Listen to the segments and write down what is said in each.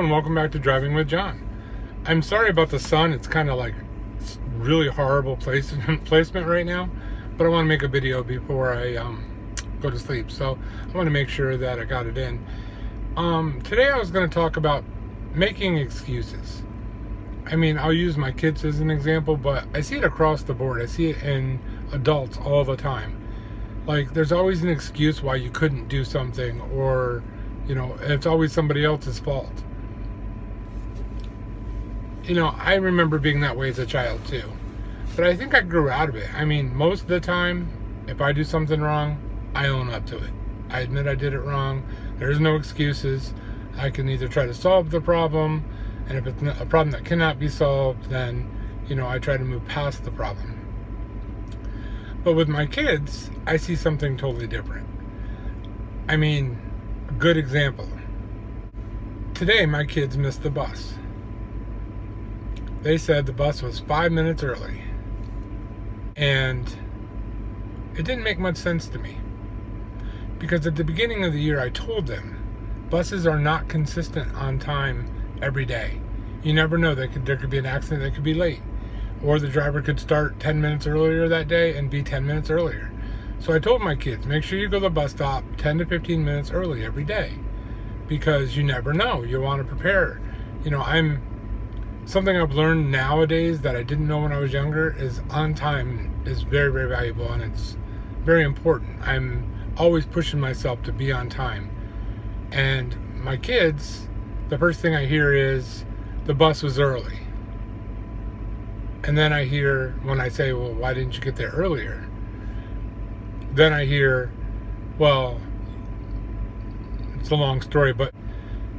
and welcome back to Driving with John. I'm sorry about the sun. It's kind of like really horrible placement right now, but I want to make a video before I go to sleep, so I want to make sure that I got it in. Today I was going to talk about making excuses. I mean, I'll use my kids as an example, but I see it across the board. I see it in adults all the time. Like, there's always an excuse why you couldn't do something, or it's always somebody else's fault. I remember being that way as a child too, but I think I grew out of it. I mean, most of the time, if I do something wrong, I own up to it. I admit I did it wrong. There's no excuses. I can either try to solve the problem, and if it's a problem that cannot be solved, then I try to move past the problem. But with my kids, I see something totally different. I mean, a good example. Today, my kids missed the bus. They said the bus was 5 minutes early. And it didn't make much sense to me. Because at the beginning of the year, I told them, buses are not consistent on time every day. You never know. There could be an accident, they could be late. Or the driver could start 10 minutes earlier that day and be 10 minutes earlier. So I told my kids, make sure you go to the bus stop 10 to 15 minutes early every day. Because you never know. You want to prepare. Something I've learned nowadays that I didn't know when I was younger is on time is very, very valuable, and it's very important. I'm always pushing myself to be on time. And my kids, the first thing I hear is the bus was early. And then I hear, when I say, well, why didn't you get there earlier? Then I hear, well, it's a long story, but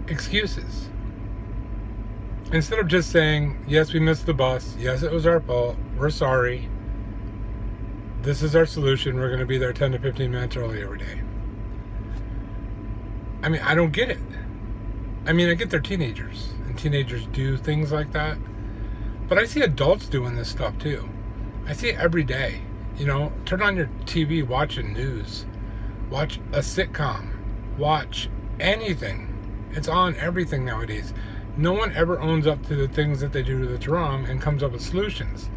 excuses. Instead of just saying, yes, we missed the bus. Yes, it was our fault. We're sorry. This is our solution. We're going to be there 10 to 15 minutes early every day. I mean, I don't get it. I mean, I get they're teenagers, and teenagers do things like that. But I see adults doing this stuff too. I see it every day. Turn on your TV, watch the news, watch a sitcom, watch anything. It's on everything nowadays. No one ever owns up to the things that they do that's wrong and comes up with solutions.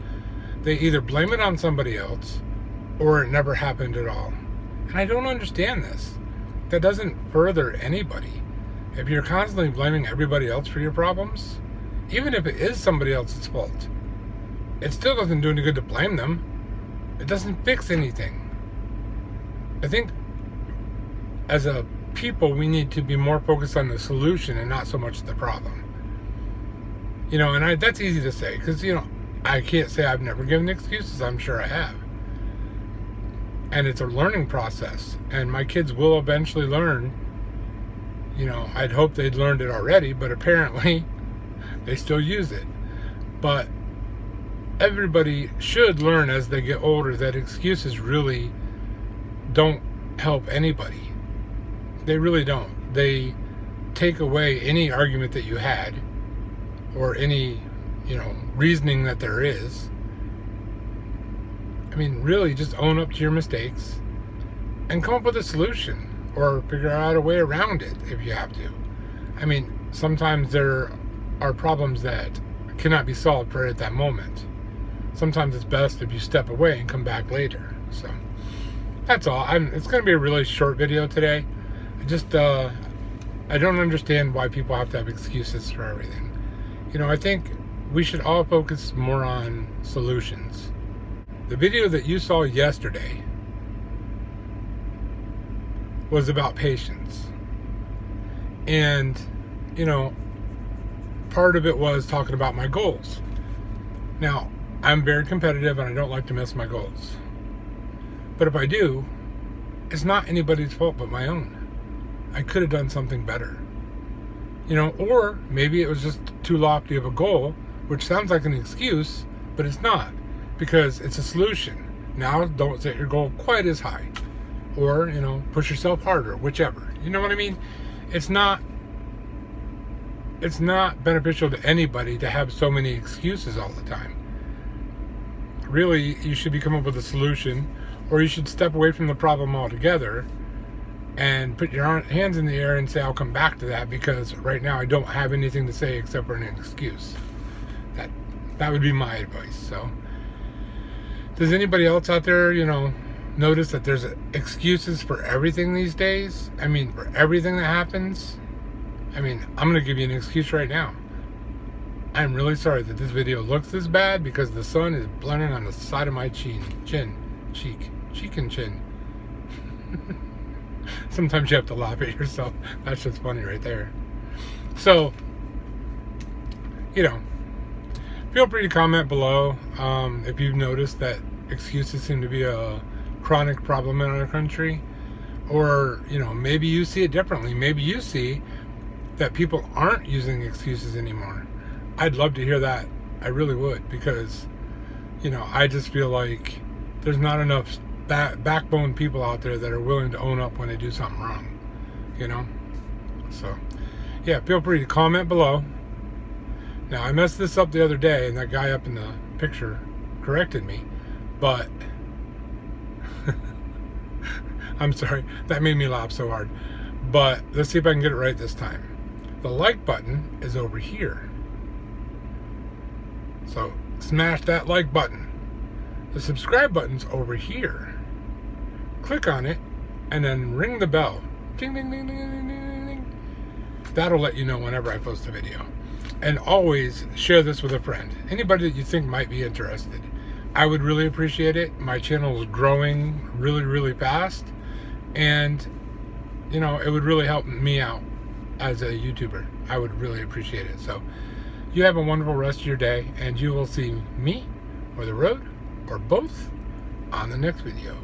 They either blame it on somebody else or it never happened at all. And I don't understand this. That doesn't further anybody. If you're constantly blaming everybody else for your problems, even if it is somebody else's fault, it still doesn't do any good to blame them. It doesn't fix anything. I think as a people, we need to be more focused on the solution and not so much the problem. And that's easy to say because, I can't say I've never given excuses. I'm sure I have. And it's a learning process. And my kids will eventually learn. I'd hope they'd learned it already, but apparently they still use it. But everybody should learn as they get older that excuses really don't help anybody. They really don't. They take away any argument that you had or any, reasoning that there is. I mean, really just own up to your mistakes and come up with a solution or figure out a way around it if you have to. I mean, sometimes there are problems that cannot be solved right at that moment. Sometimes it's best if you step away and come back later. So that's all. It's going to be a really short video today. I don't understand why people have to have excuses for everything. I think we should all focus more on solutions. The video that you saw yesterday was about patience. And, part of it was talking about my goals. Now, I'm very competitive and I don't like to miss my goals. But if I do, it's not anybody's fault but my own. I could have done something better. Or maybe it was just too lofty of a goal, which sounds like an excuse, but it's not, because it's a solution. Now, don't set your goal quite as high, or, push yourself harder, whichever. You know what I mean? It's not beneficial to anybody to have so many excuses all the time. Really, you should come up with a solution, or you should step away from the problem altogether and put your hands in the air and say, I'll come back to that, because right now I don't have anything to say except for an excuse. That would be my advice. So, does anybody else out there, notice that there's excuses for everything these days? I mean, for everything that happens? I mean, I'm going to give you an excuse right now. I'm really sorry that this video looks this bad because the sun is blending on the side of my cheek and chin. Sometimes you have to laugh at yourself. That's just funny right there. So, feel free to comment below if you've noticed that excuses seem to be a chronic problem in our country, or maybe you see it differently. Maybe you see that people aren't using excuses anymore. I'd love to hear that. I really would, because I just feel like there's not enough backbone people out there that are willing to own up when they do something wrong. So yeah, feel free to comment below. Now, I messed this up the other day, and that guy up in the picture corrected me, but I'm sorry, that made me laugh so hard. But let's see if I can get it right this time. The like button is over here. So smash that like button. The subscribe button's over here. Click on it, and then ring the bell. Ding, ding, ding, ding, ding, ding, ding. That'll let you know whenever I post a video. And always share this with a friend. Anybody that you think might be interested. I would really appreciate it. My channel is growing really, really fast. And, it would really help me out as a YouTuber. I would really appreciate it. So, you have a wonderful rest of your day. And you will see me, or the road, or both, on the next video.